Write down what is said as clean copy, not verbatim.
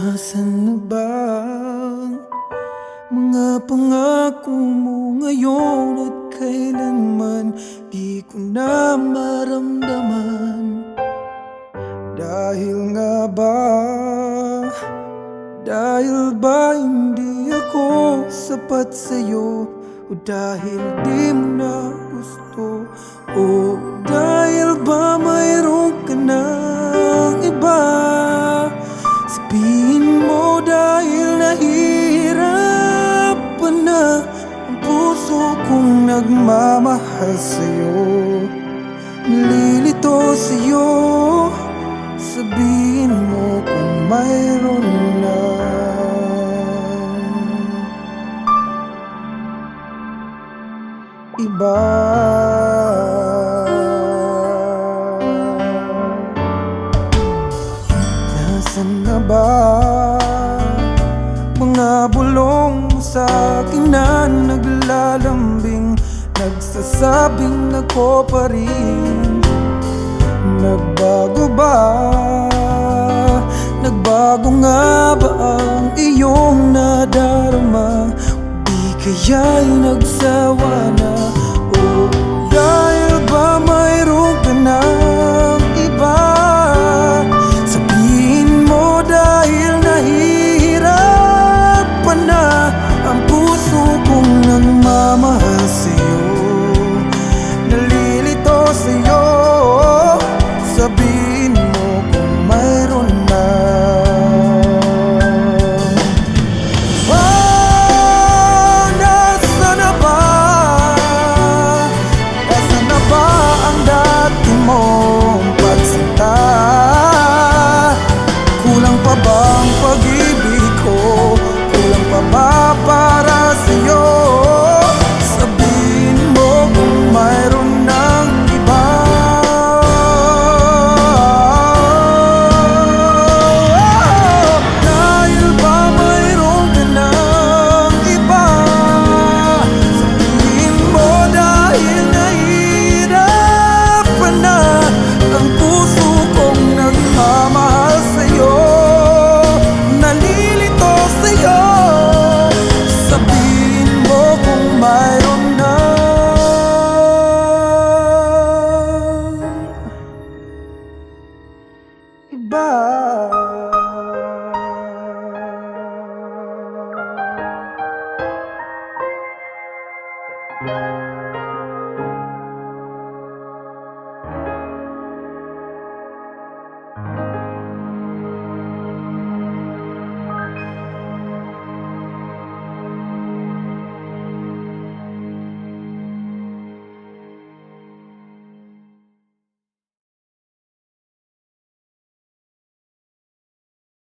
Nasaan na ba ang mga pangako mo ngayon at kailanman di ko na maramdaman? Dahil nga ba, dahil ba hindi ako sapat sa'yo? O dahil di mo na gusto? O dahil ba mayroon ka ng iba? Sabihin mo dahil nahihirapan na ang puso kong nagmamahal sa'yo. Nalilito sa'yo, sabihin mo kung mayroon na iba. Nasaan na ba mga bulong mo sa'kin na naglalambing, nagsasabing ako pa rin? Nagbago ba? Nagbago nga ba ang iyong nadarama? Di kaya'y nagsawa na? O dahil ba mayroon ka ng iba? Sabihin mo dahil nahihirapan na ang puso kong nagmamahal sa'yo. Nalilito sa'yo, sabihin mo kung mayroon na. Nasaan na ba? Nasaan na ba ang dati mong pagsinta? Kulang pa ba ang pag-ibig ko? Kulang pa ba para sa'yo? Sabihin mo kung mayroon ng iba. Dahil ba mayroon ka ng iba? Sabihin mo dahil nahihirapan na ang puso kong nagmamahal sa'yo. Nalilito sa'yo, sabihin mo kung mayroon na iba.